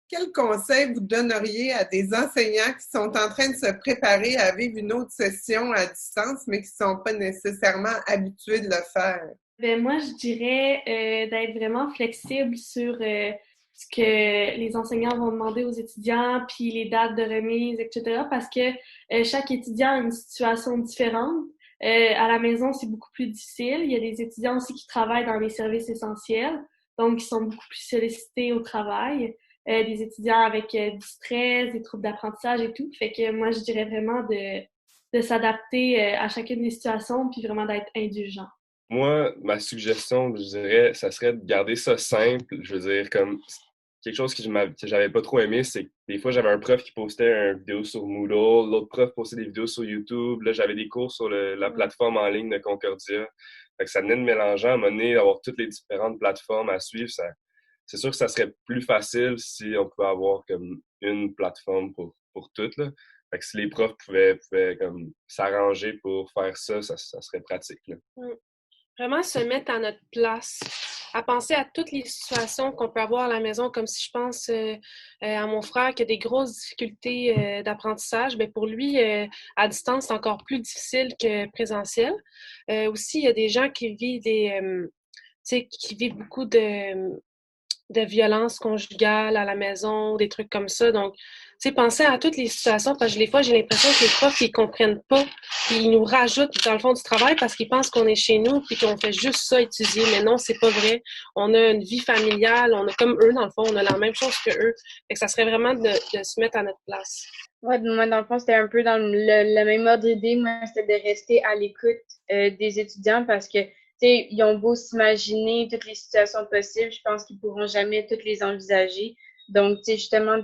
Quel conseil vous donneriez à des enseignants qui sont en train de se préparer à vivre une autre session à distance, mais qui ne sont pas nécessairement habitués de le faire? Ben moi, je dirais d'être vraiment flexible sur ce que les enseignants vont demander aux étudiants, puis les dates de remise, etc. Parce que chaque étudiant a une situation différente. À la maison, c'est beaucoup plus difficile. Il y a des étudiants aussi qui travaillent dans les services essentiels, donc qui sont beaucoup plus sollicités au travail. Des étudiants avec du stress, des troubles d'apprentissage et tout. Fait que moi, je dirais vraiment de s'adapter à chacune des situations, puis vraiment d'être indulgent. Moi, ma suggestion, je dirais, ça serait de garder ça simple. Je veux dire, comme quelque chose que j'avais pas trop aimé, c'est que des fois, j'avais un prof qui postait une vidéo sur Moodle, l'autre prof postait des vidéos sur YouTube. Là, j'avais des cours sur la plateforme en ligne de Concordia. Fait que ça venait de mélanger, à un moment donné, d'avoir toutes les différentes plateformes à suivre. C'est sûr que ça serait plus facile si on pouvait avoir comme une plateforme pour toutes, là. Fait que si les profs pouvaient comme s'arranger pour faire ça, ça serait pratique, là. Vraiment se mettre à notre place, à penser à toutes les situations qu'on peut avoir à la maison, comme si je pense à mon frère qui a des grosses difficultés d'apprentissage. Bien, pour lui, à distance, c'est encore plus difficile que présentiel. Aussi, il y a des gens qui vivent qui vivent beaucoup de violence conjugale à la maison, des trucs comme ça. Donc, tu sais, penser à toutes les situations, parce que des fois, j'ai l'impression que les profs, ils comprennent pas, puis ils nous rajoutent dans le fond du travail parce qu'ils pensent qu'on est chez nous puis qu'on fait juste ça étudier. Mais non, c'est pas vrai. On a une vie familiale, on a comme eux, dans le fond, on a la même chose que eux. Fait que ça serait vraiment de se mettre à notre place. Ouais, moi, dans le fond, c'était un peu dans le même ordre d'idée. Moi, c'était de rester à l'écoute des étudiants parce que, tu sais, ils ont beau s'imaginer toutes les situations possibles, je pense qu'ils pourront jamais toutes les envisager. Donc, tu sais, justement,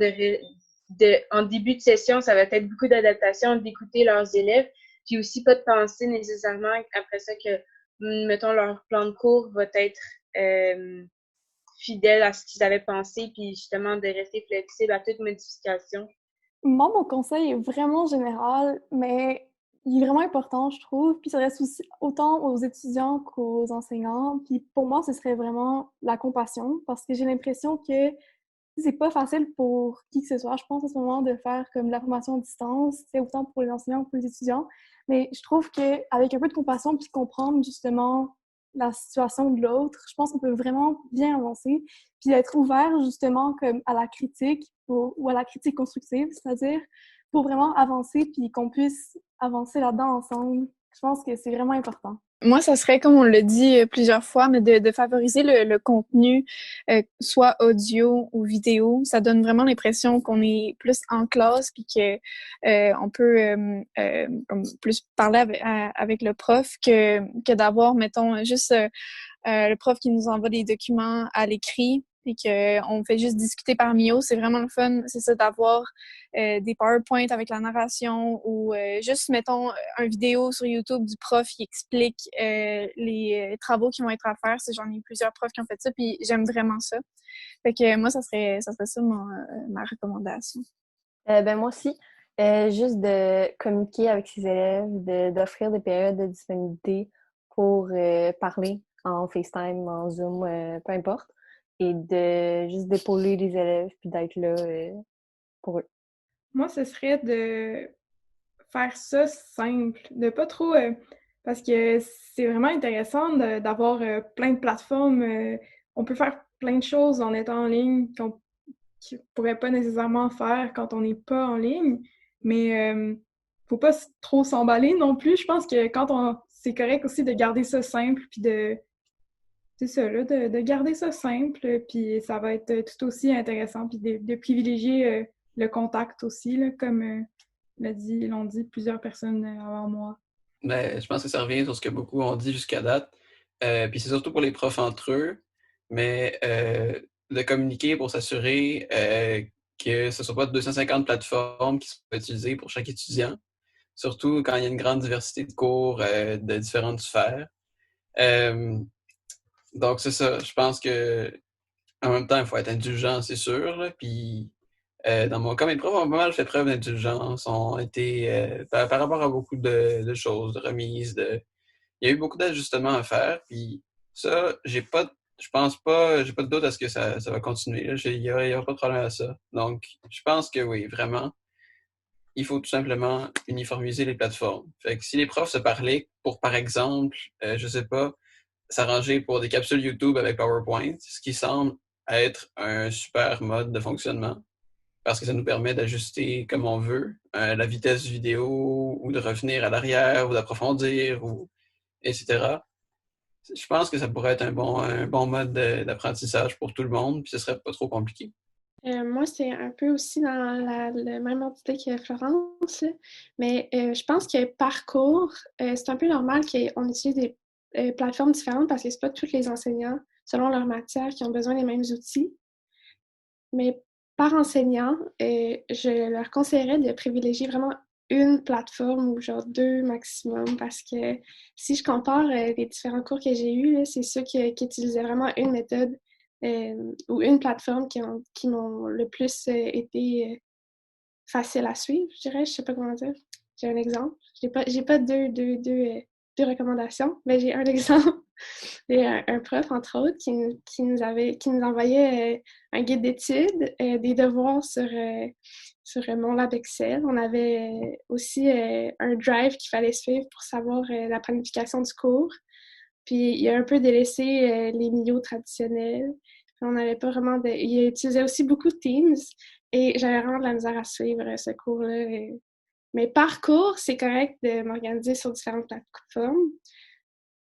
en début de session, ça va être beaucoup d'adaptation, d'écouter leurs élèves, puis aussi pas de penser nécessairement après ça que, mettons, leur plan de cours va être fidèle à ce qu'ils avaient pensé, puis justement de rester flexible à toute modification. Moi, mon conseil est vraiment général, mais il est vraiment important, je trouve. Puis ça reste aussi autant aux étudiants qu'aux enseignants. Puis pour moi, ce serait vraiment la compassion, parce que j'ai l'impression que c'est pas facile pour qui que ce soit, je pense, en ce moment, de faire comme de la formation à distance, c'est autant pour les enseignants que pour les étudiants. Mais je trouve qu'avec un peu de compassion, puis comprendre justement la situation de l'autre, je pense qu'on peut vraiment bien avancer, puis être ouvert justement comme à la critique ou à la critique constructive, c'est-à-dire pour vraiment avancer, puis qu'on puisse avancer là-dedans ensemble. Je pense que c'est vraiment important. Moi, ça serait, comme on l'a dit plusieurs fois, mais de favoriser le contenu, soit audio ou vidéo. Ça donne vraiment l'impression qu'on est plus en classe puis que on peut comme plus parler avec le prof que d'avoir, mettons, juste le prof qui nous envoie des documents à l'écrit puis qu'on fait juste discuter par Mio. C'est vraiment le fun, c'est ça, d'avoir des PowerPoint avec la narration ou juste, mettons, une vidéo sur YouTube du prof qui explique les travaux qui vont être à faire. J'en ai plusieurs profs qui ont fait ça, puis j'aime vraiment ça. Fait que moi, ça serait ça ma recommandation. Ben moi aussi, juste de communiquer avec ses élèves, d'offrir des périodes de disponibilité pour parler en FaceTime, en Zoom, peu importe, et de juste d'épauler les élèves puis d'être là pour eux. Moi, ce serait de faire ça simple, de pas trop... parce que c'est vraiment intéressant d'avoir plein de plateformes. On peut faire plein de choses en étant en ligne qu'on ne pourrait pas nécessairement faire quand on n'est pas en ligne. Mais faut pas trop s'emballer non plus. Je pense que c'est correct aussi de garder ça simple, puis c'est ça, là, de garder ça simple, puis ça va être tout aussi intéressant, puis de privilégier le contact aussi, là, comme l'ont dit plusieurs personnes avant moi. Ben, je pense que ça revient sur ce que beaucoup ont dit jusqu'à date. Puis c'est surtout pour les profs entre eux, mais de communiquer pour s'assurer que ce ne soit pas 250 plateformes qui sont utilisées pour chaque étudiant, surtout quand il y a une grande diversité de cours de différentes sphères. Donc c'est ça, je pense que en même temps, il faut être indulgent, c'est sûr, là, puis dans mon cas, mes profs ont pas mal fait preuve d'indulgence, ont été par rapport à beaucoup de choses, de remises, il y a eu beaucoup d'ajustements à faire, puis ça, j'ai pas je pense pas, j'ai pas de doute à ce que ça va continuer. Il y aura pas de problème à ça. Donc, je pense que oui, vraiment, il faut tout simplement uniformiser les plateformes. Fait que si les profs se parlaient pour, par exemple, je sais pas, s'arranger pour des capsules YouTube avec PowerPoint, ce qui semble être un super mode de fonctionnement, parce que ça nous permet d'ajuster comme on veut la vitesse du vidéo, ou de revenir à l'arrière, ou d'approfondir, ou etc. Je pense que ça pourrait être un bon mode d'apprentissage pour tout le monde, puis ce serait pas trop compliqué. Moi, c'est un peu aussi dans le même entité que Florence, là. Mais je pense que parcours, c'est un peu normal qu'on utilise des plateformes différentes parce que c'est pas tous les enseignants, selon leur matière, qui ont besoin des mêmes outils. Mais par enseignant, je leur conseillerais de privilégier vraiment une plateforme ou genre 2 maximum parce que si je compare les différents cours que j'ai eus, là, c'est ceux qui utilisaient vraiment une méthode ou une plateforme qui m'ont le plus été facile à suivre, je dirais. Je sais pas comment dire. J'ai un exemple. J'ai pas deux recommandations, mais j'ai un exemple. Et un prof, entre autres, qui nous envoyait un guide d'études, des devoirs sur mon lab Excel. On avait aussi un drive qu'il fallait suivre pour savoir la planification du cours. Puis il a un peu délaissé les milieux traditionnels. Puis on n'avait pas vraiment de... Il utilisait aussi beaucoup Teams et j'avais vraiment de la misère à suivre ce cours-là. Mais par cours, c'est correct de m'organiser sur différentes plateformes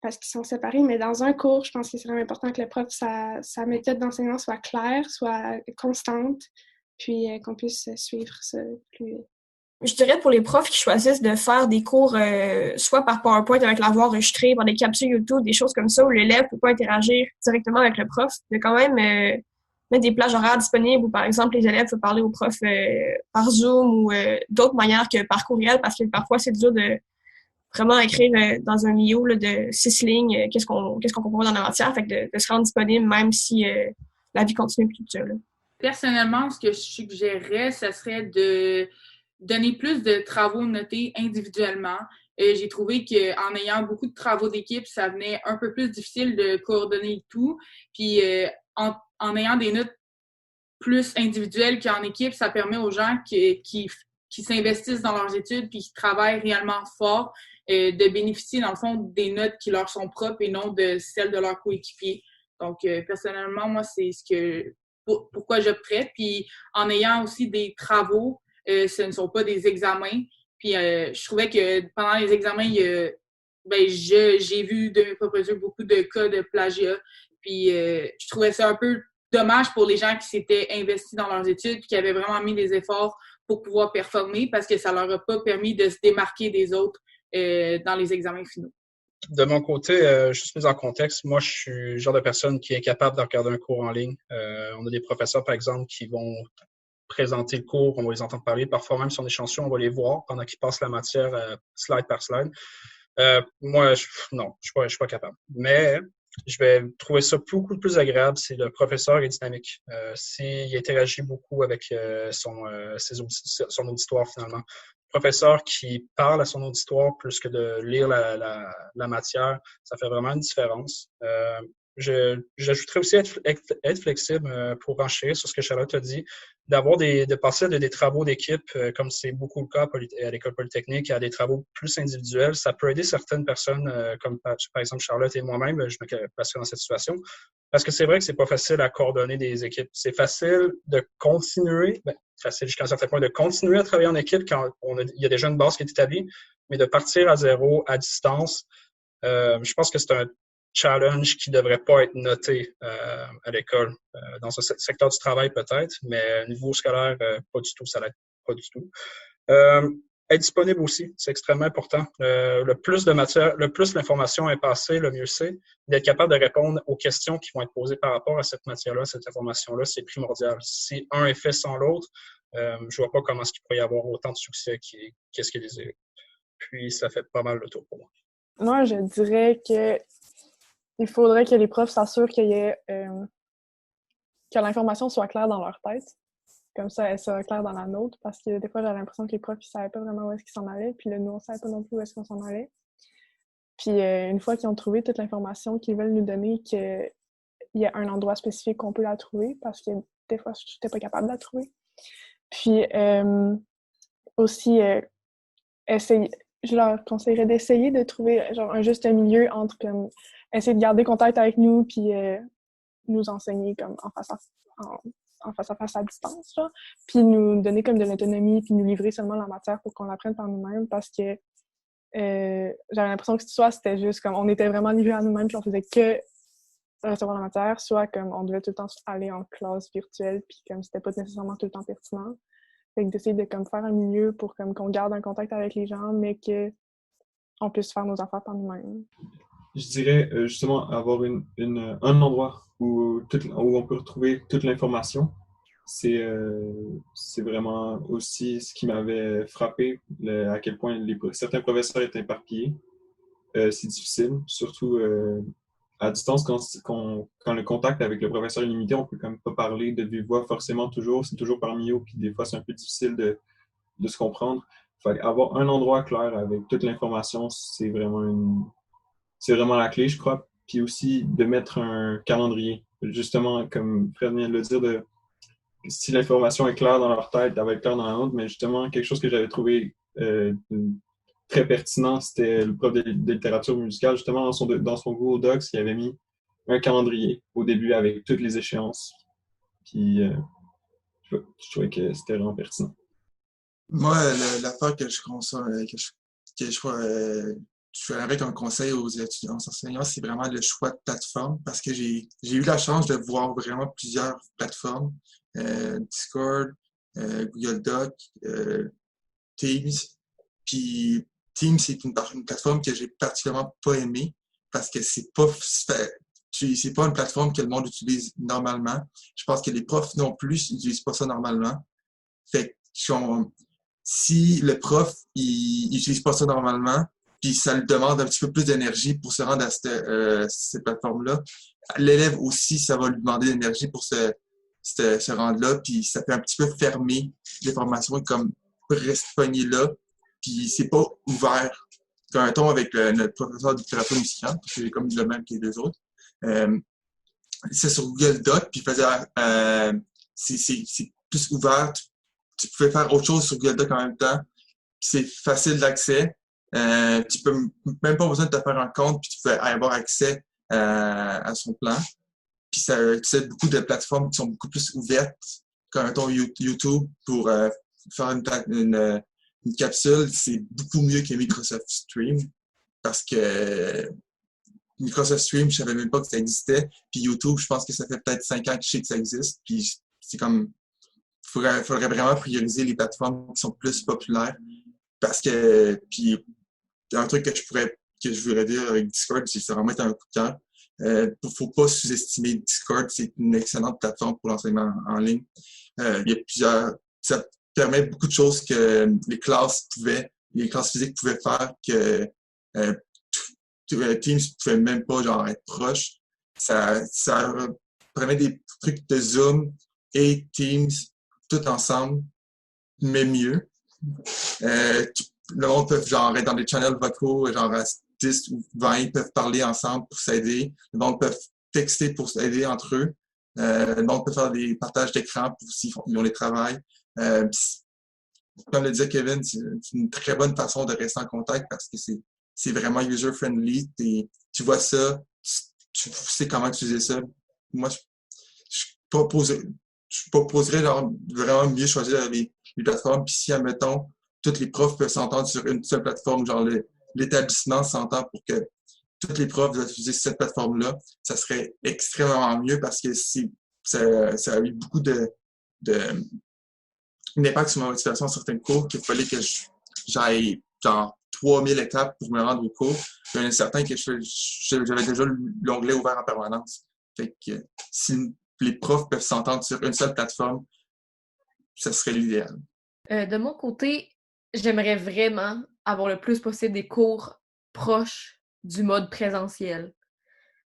parce qu'ils sont séparés, mais dans un cours, je pense que c'est vraiment important que le prof, sa méthode d'enseignement soit claire, soit constante, puis qu'on puisse suivre ça plus... Je dirais pour les profs qui choisissent de faire des cours soit par PowerPoint avec la voix enregistrée, par des capsules YouTube, des choses comme ça, où l'élève peut pas interagir directement avec le prof, de quand même mettre des plages horaires disponibles où, par exemple, les élèves peuvent parler au prof par Zoom ou d'autres manières que par courriel, parce que parfois, c'est dur de vraiment écrire dans un milieu là, de 6 lignes qu'est-ce qu'on comprend dans la matière, fait que de se rendre disponible même si la vie continue tout ça. Là. Personnellement, ce que je suggérerais, ce serait de donner plus de travaux notés individuellement. J'ai trouvé qu'en ayant beaucoup de travaux d'équipe, ça venait un peu plus difficile de coordonner le tout. Puis en ayant des notes plus individuelles qu'en équipe, ça permet aux gens qui s'investissent dans leurs études puis qui travaillent réellement fort de bénéficier, dans le fond, des notes qui leur sont propres et non de celles de leurs coéquipiers. Donc, personnellement, moi, c'est pourquoi j'opterais. Puis, en ayant aussi des travaux, ce ne sont pas des examens. Puis, je trouvais que pendant les examens, j'ai vu de mes propres yeux beaucoup de cas de plagiat. Puis, je trouvais ça un peu dommage pour les gens qui s'étaient investis dans leurs études et qui avaient vraiment mis des efforts pour pouvoir performer parce que ça leur a pas permis de se démarquer des autres dans les examens finaux. De mon côté, juste mise en contexte, moi, je suis le genre de personne qui est incapable de regarder un cours en ligne. On a des professeurs, par exemple, qui vont présenter le cours, on va les entendre parler. Parfois, même si on est chanceux, on va les voir pendant qu'ils passent la matière slide par slide. Moi, non, je suis pas capable. Mais je vais trouver ça beaucoup plus agréable si le professeur est dynamique, s'il interagit beaucoup avec son auditoire, finalement. Professeur qui parle à son auditoire plus que de lire la matière, ça fait vraiment une différence. J'ajouterais aussi être flexible pour enchérir sur ce que Charlotte a dit, de passer de des travaux d'équipe, comme c'est beaucoup le cas à l'École polytechnique, à des travaux plus individuels. Ça peut aider certaines personnes, comme par exemple Charlotte et moi-même, je me placerai dans cette situation. Parce que c'est vrai que c'est pas facile à coordonner des équipes. C'est facile de continuer, facile jusqu'à un certain point, de continuer à travailler en équipe quand il y a déjà une base qui est établie, mais de partir à zéro, à distance, je pense que c'est un challenge qui devrait pas être noté à l'école. Dans ce secteur du travail peut-être, mais au niveau scolaire, pas du tout, ça l'aide pas du tout. Être disponible aussi, c'est extrêmement important. Le plus de matière, le plus l'information est passée, le mieux c'est. D'être capable de répondre aux questions qui vont être posées par rapport à cette matière-là, cette information-là, c'est primordial. Si un est fait sans l'autre, je vois pas comment est-ce qu'il pourrait y avoir autant de succès qu'est-ce qu'il est désiré. Puis ça fait pas mal le tour pour moi. Moi, je dirais que il faudrait que les profs s'assurent qu'il y ait que l'information soit claire dans leur tête. Comme ça, elle soit claire dans la nôtre, parce que des fois, j'avais l'impression que les profs, ils savaient pas vraiment où est-ce qu'ils s'en allaient, puis là, nous, on savait pas non plus où est-ce qu'on s'en allait. Puis une fois qu'ils ont trouvé toute l'information qu'ils veulent nous donner, que y a un endroit spécifique qu'on peut la trouver, parce que des fois, je n'étais pas capable de la trouver. Puis aussi, je leur conseillerais d'essayer de trouver genre un juste milieu entre comme essayer de garder contact avec nous puis nous enseigner comme en face à face à distance, genre, puis nous donner comme de l'autonomie puis nous livrer seulement la matière pour qu'on l'apprenne par nous-mêmes, parce que j'avais l'impression que soit c'était juste comme on était vraiment livrés à nous-mêmes puis on faisait que recevoir la matière, soit comme on devait tout le temps aller en classe virtuelle puis comme c'était pas nécessairement tout le temps pertinent. Fait que d'essayer de comme faire un milieu pour comme qu'on garde un contact avec les gens, mais que on puisse faire nos affaires par nous-mêmes. Je dirais justement avoir un endroit où on peut retrouver toute l'information. C'est vraiment aussi ce qui m'avait frappé, à quel point certains professeurs étaient éparpillés. C'est difficile, surtout à distance, quand le contact avec le professeur est limité, on peut quand même pas parler de vive voix forcément toujours. C'est toujours par mio, puis des fois, c'est un peu difficile de se comprendre. Fait avoir un endroit clair avec toute l'information, c'est vraiment la clé, je crois. Puis aussi, de mettre un calendrier. Justement, comme Fred vient de le dire, si l'information est claire dans leur tête, elle va être claire dans la nôtre. Mais justement, quelque chose que j'avais trouvé très pertinent, c'était le prof de littérature musicale. Justement, dans son Google Docs, il avait mis un calendrier au début avec toutes les échéances. Puis, je trouvais que c'était vraiment pertinent. Moi, l'affaire que je ferais comme conseil aux étudiants, aux enseignants, c'est vraiment le choix de plateforme, parce que j'ai eu la chance de voir vraiment plusieurs plateformes, Discord, Google Doc, Teams. Puis Teams, c'est une plateforme que j'ai particulièrement pas aimée, parce que c'est pas une plateforme que le monde utilise normalement. Je pense que les profs non plus n'utilisent pas ça normalement. Fait que si le prof il utilise pas ça normalement, puis ça lui demande un petit peu plus d'énergie pour se rendre à cette plateforme-là, l'élève aussi, ça va lui demander d'énergie pour se rendre là, puis ça peut un petit peu fermer les formations, comme reste pogné là, puis c'est pas ouvert. Comme un ton avec notre professeur de littérature musicale, parce que j'ai comme le même que les deux autres. C'est sur Google Doc, puis c'est plus ouvert. Tu pouvais faire autre chose sur Google Doc en même temps. C'est facile d'accès. Tu peux même pas besoin de te faire un compte, puis tu peux avoir accès à son plan. Puis c'est beaucoup de plateformes qui sont beaucoup plus ouvertes, comme ton YouTube, pour faire une capsule. C'est beaucoup mieux que Microsoft Stream, parce que Microsoft Stream, je savais même pas que ça existait. Puis YouTube, je pense que ça fait peut-être 5 ans que je sais que ça existe. Puis c'est comme faudrait vraiment prioriser les plateformes qui sont plus populaires, parce que puis un truc que je voudrais dire avec Discord, c'est vraiment un coup de cœur. Faut pas sous-estimer Discord, c'est une excellente plateforme pour l'enseignement en ligne. Il y a ça permet beaucoup de choses que les classes physiques pouvaient faire, que Teams pouvait même pas être proche. Ça prenait des trucs de Zoom et Teams tout ensemble, mais mieux. Le monde peut être dans des channels vocaux, à 10 ou 20, ils peuvent parler ensemble pour s'aider. Le monde peut texter pour s'aider entre eux. Le monde peut faire des partages d'écran pour s'ils ont les travails. Comme le disait Kevin, c'est une très bonne façon de rester en contact, parce que c'est vraiment user-friendly. Tu vois ça, tu sais comment utiliser ça. Moi, je proposerais vraiment mieux choisir les plateformes. Puis si, admettons, tous les profs peuvent s'entendre sur une seule plateforme, l'établissement s'entend pour que tous les profs doivent utiliser cette plateforme-là, ça serait extrêmement mieux, parce que ça a eu beaucoup d'impact sur ma motivation à certains cours, qu'il fallait que j'aille 3000 étapes pour me rendre au cours. Il y en a certains que j'avais déjà l'onglet ouvert en permanence. Fait que si les profs peuvent s'entendre sur une seule plateforme, ça serait l'idéal. De mon côté, j'aimerais vraiment avoir le plus possible des cours proches du mode présentiel.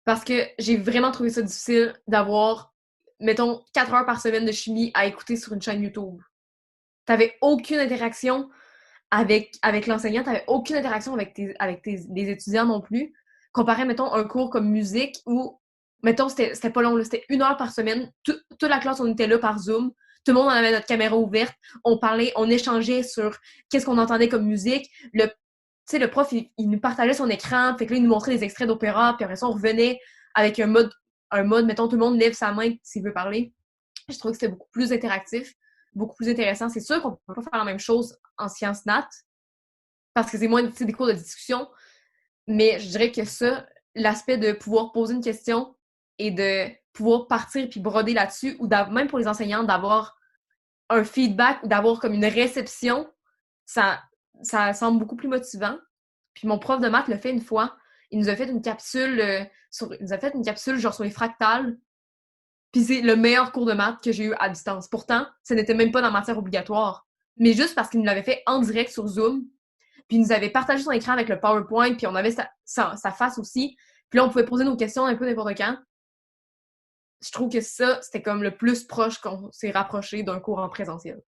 Parce que j'ai vraiment trouvé ça difficile d'avoir, mettons, 4 heures par semaine de chimie à écouter sur une chaîne YouTube. T'avais aucune interaction avec l'enseignant, t'avais aucune interaction avec les étudiants non plus. Comparé, mettons, un cours comme musique où mettons, c'était pas long, là, c'était 1 heure par semaine. Toute la classe, on était là par Zoom. Tout le monde en avait notre caméra ouverte. On parlait, on échangeait sur qu'est-ce qu'on entendait comme musique. Le prof, il nous partageait son écran. Fait que là, il nous montrait des extraits d'opéra. Puis après ça, on revenait avec un mode, mettons, tout le monde lève sa main s'il veut parler. Je trouve que c'était beaucoup plus interactif, beaucoup plus intéressant. C'est sûr qu'on peut pas faire la même chose en sciences nat, parce que c'est moins des cours de discussion. Mais je dirais que ça, l'aspect de pouvoir poser une question et de pouvoir partir puis broder là-dessus, ou même pour les enseignants, d'avoir un feedback ou d'avoir comme une réception, ça semble beaucoup plus motivant. Puis mon prof de maths l'a fait une fois. Il nous a fait une capsule genre sur les fractales. Puis c'est le meilleur cours de maths que j'ai eu à distance. Pourtant, ce n'était même pas dans matière obligatoire. Mais juste parce qu'il nous l'avait fait en direct sur Zoom. Puis il nous avait partagé son écran avec le PowerPoint, puis on avait sa face aussi. Puis là, on pouvait poser nos questions un peu n'importe quand. Je trouve que ça, c'était comme le plus proche qu'on s'est rapproché d'un cours en présentiel.